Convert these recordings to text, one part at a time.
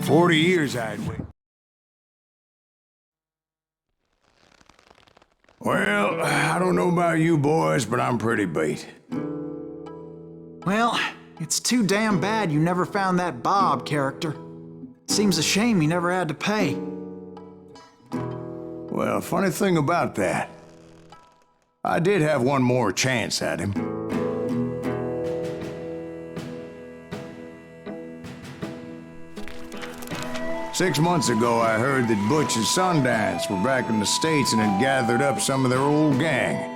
40 years I'd wait. Well, I don't know about you boys, but I'm pretty beat. Well, it's too damn bad you never found that Bob character. Seems a shame you never had to pay. Well, funny thing about that, I did have one more chance at him. Six months ago, I heard that Butch and Sundance were back in the States and had gathered up some of their old gang.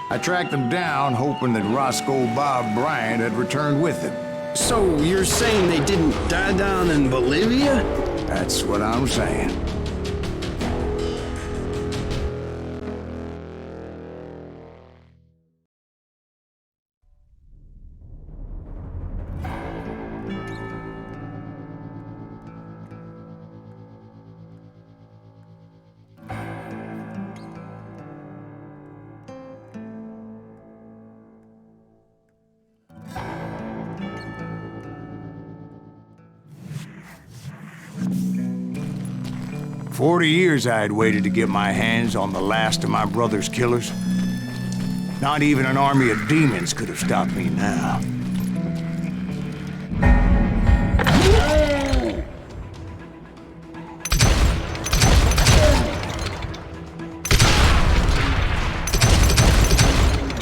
I tracked them down, hoping that Roscoe Bob Bryant had returned with them. So you're saying they didn't die down in Bolivia? That's what I'm saying. "40 years I had waited to get my hands on the last of my brother's killers. Not even an army of demons could have stopped me now.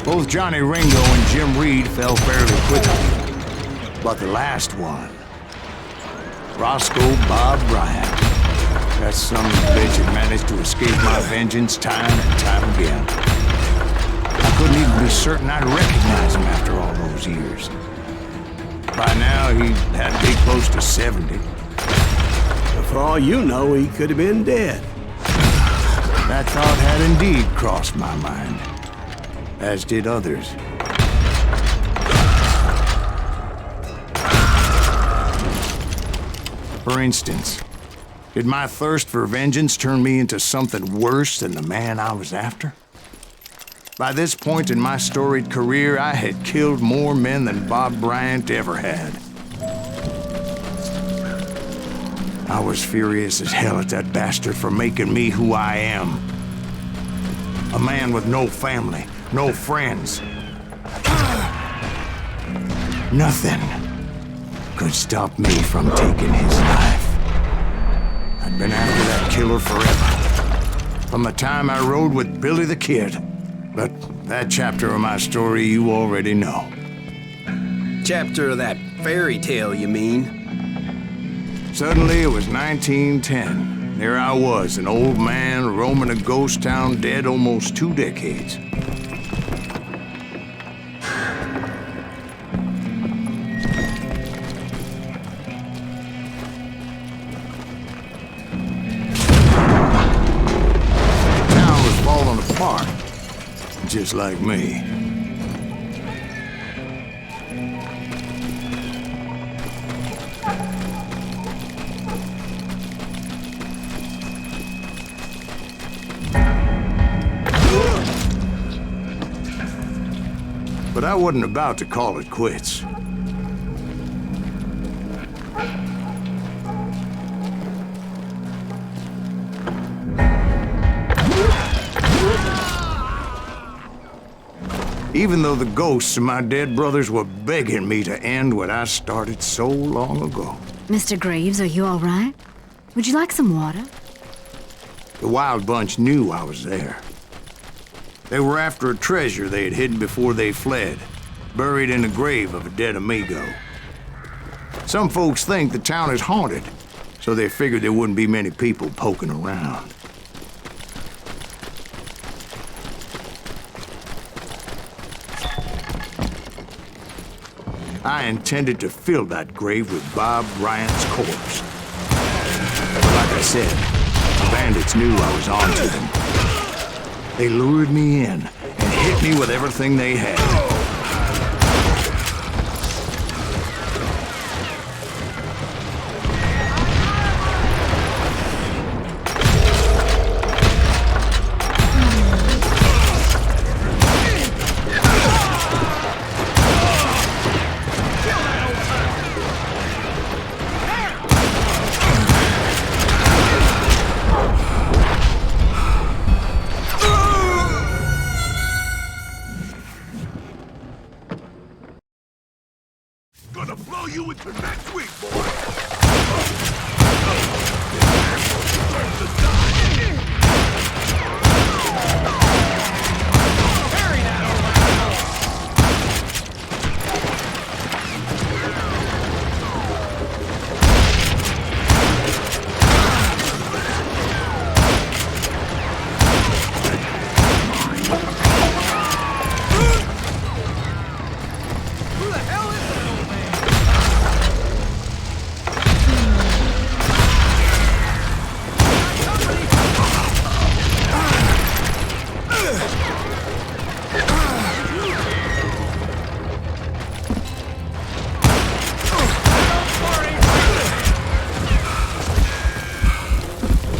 Both Johnny Ringo and Jim Reed fell fairly quickly. But the last one, Roscoe Bob Bryant, that son of a bitch had managed to escape my vengeance time and time again. I couldn't even be certain I'd recognize him after all those years. By now, he had to be close to 70. But for all you know, he could have been dead. That thought had indeed crossed my mind, as did others. For instance, did my thirst for vengeance turn me into something worse than the man I was after? By this point in my storied career, I had killed more men than Bob Bryant ever had. I was furious as hell at that bastard for making me who I am. A man with no family, no friends. Nothing could stop me from taking his life. I'd been after that killer forever, from the time I rode with Billy the Kid. But that chapter of my story you already know. Chapter of that fairy tale, you mean? Suddenly it was 1910. There I was, an old man roaming a ghost town dead almost 2 decades. Just like me. But I wasn't about to call it quits. Even though the ghosts of my dead brothers were begging me to end what I started so long ago. Mr. Graves, are you all right? Would you like some water? The Wild Bunch knew I was there. They were after a treasure they had hidden before they fled, buried in the grave of a dead amigo. Some folks think the town is haunted, so they figured there wouldn't be many people poking around. I intended to fill that grave with Bob Bryant's corpse. But like I said, the bandits knew I was on to them. They lured me in and hit me with everything they had. Gonna blow you into next week, boy!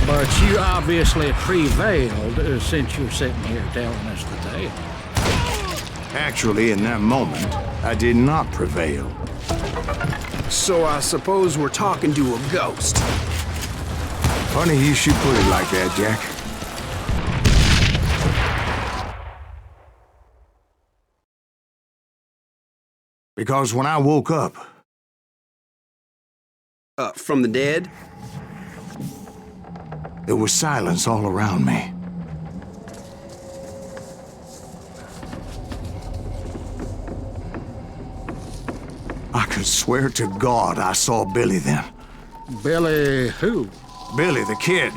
But you obviously prevailed since you're sitting here telling us the tale. Actually, in that moment, I did not prevail. So I suppose we're talking to a ghost. Funny you should put it like that, Jack. Because when I woke up, From the dead? there was silence all around me. I could swear to God I saw Billy then. Billy who? Billy, the kid.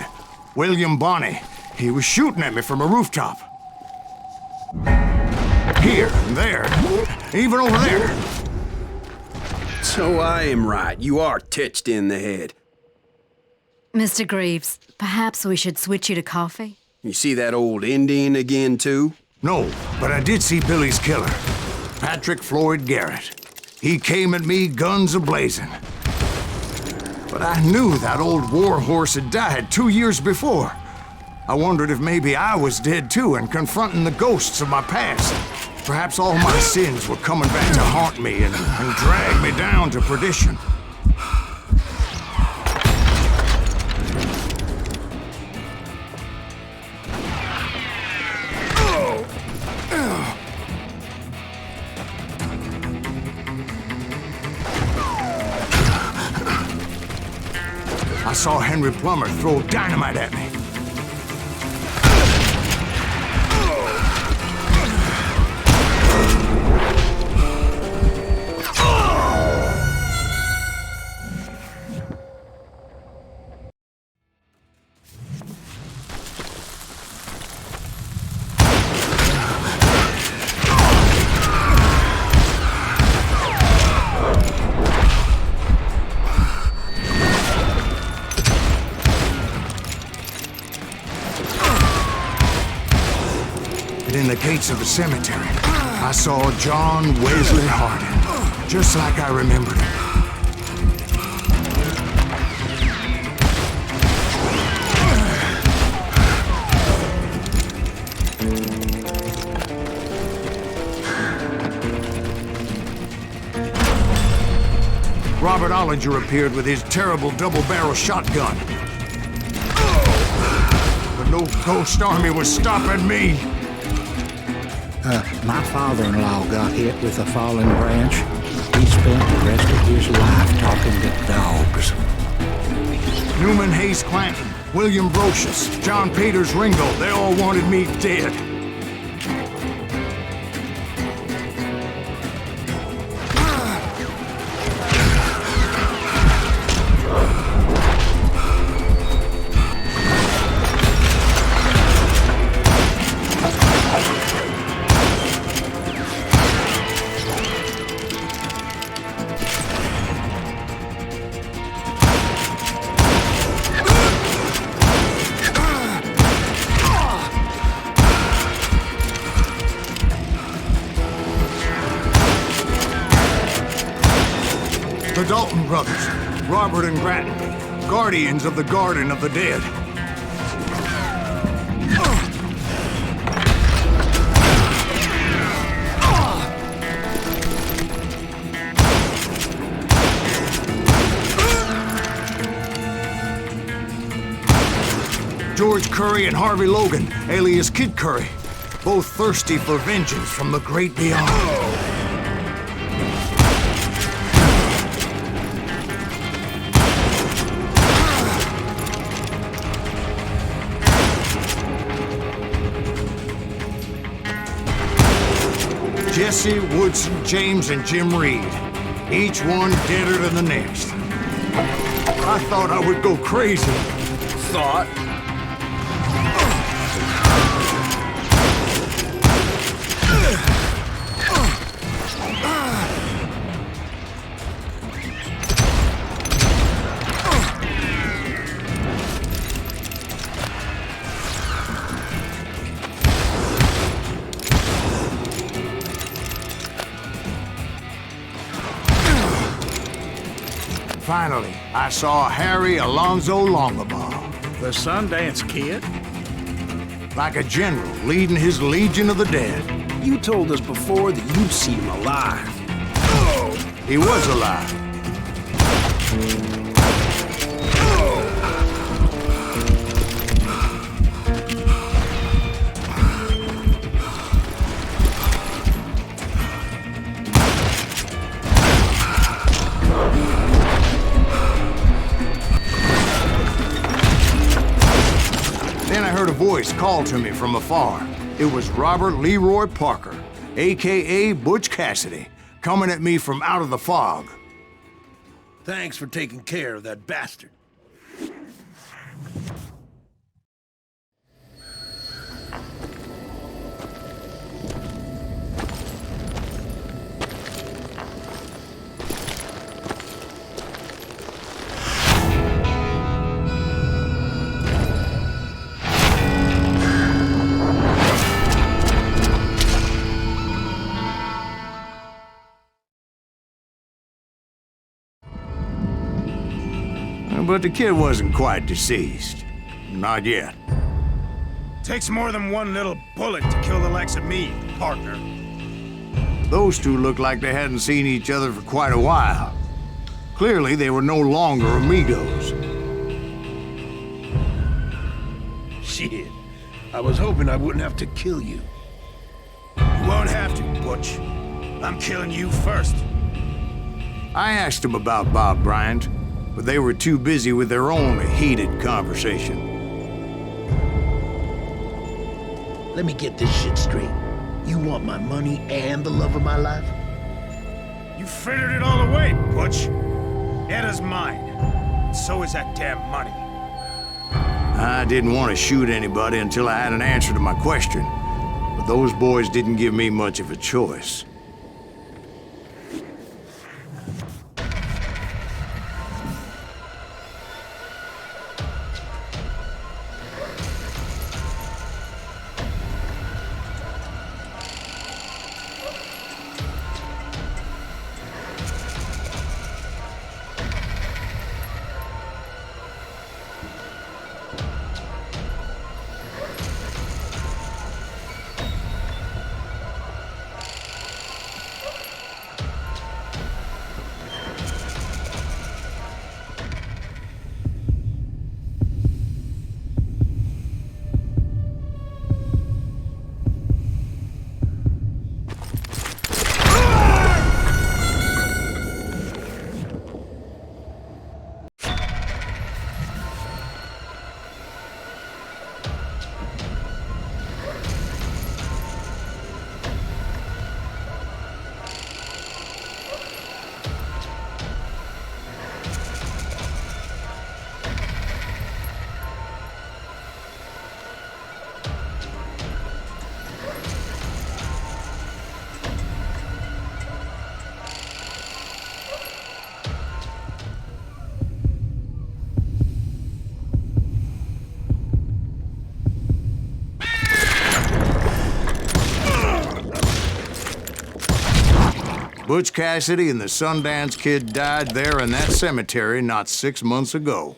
William Bonney. He was shooting at me from a rooftop. Here and there. Even over there. So I am right. You are touched in the head. Mr. Greaves, perhaps we should switch you to coffee? You see that old Indian again, too? No, but I did see Billy's killer. Patrick Floyd Garrett. He came at me guns a-blazing. But I knew that old war horse had died 2 years before. I wondered if maybe I was dead too and confronting the ghosts of my past. Perhaps all my sins were coming back to haunt me and drag me down to perdition. I saw Henry Plummer throw dynamite at me. In the gates of the cemetery, I saw John Wesley Hardin, just like I remembered him. Robert Ollinger appeared with his terrible double-barrel shotgun. But no ghost army was stopping me. My father-in-law got hit with a falling branch. He spent the rest of his life talking to dogs. Newman Hayes Clanton, William Brocious, John Peters Ringo, they all wanted me dead. The Dalton brothers, Robert and Grattan, guardians of the Garden of the Dead. George Curry and Harvey Logan, alias Kid Curry, both thirsty for vengeance from the great beyond. Jesse, Woodson, James, and Jim Reed. Each one deader than the next. I thought I would go crazy. Thought? Finally, I saw Harry Alonzo Longabaugh. The Sundance Kid? Like a general leading his legion of the dead. You told us before that you'd seen him alive. He was alive. Then I heard a voice call to me from afar. It was Robert Leroy Parker, a.k.a. Butch Cassidy, coming at me from out of the fog. Thanks for taking care of that bastard. But the kid wasn't quite deceased. Not yet. Takes more than one little bullet to kill the likes of me, partner. Those two looked like they hadn't seen each other for quite a while. Clearly, they were no longer amigos. Shit. I was hoping I wouldn't have to kill you. You won't have to, Butch. I'm killing you first. I asked them about Bob Bryant, but they were too busy with their own heated conversation. Let me get this shit straight. You want my money and the love of my life? You frittered it all away, Butch. Etta's mine. So is that damn money. I didn't want to shoot anybody until I had an answer to my question, but those boys didn't give me much of a choice. Butch Cassidy and the Sundance Kid died there in that cemetery not 6 months ago.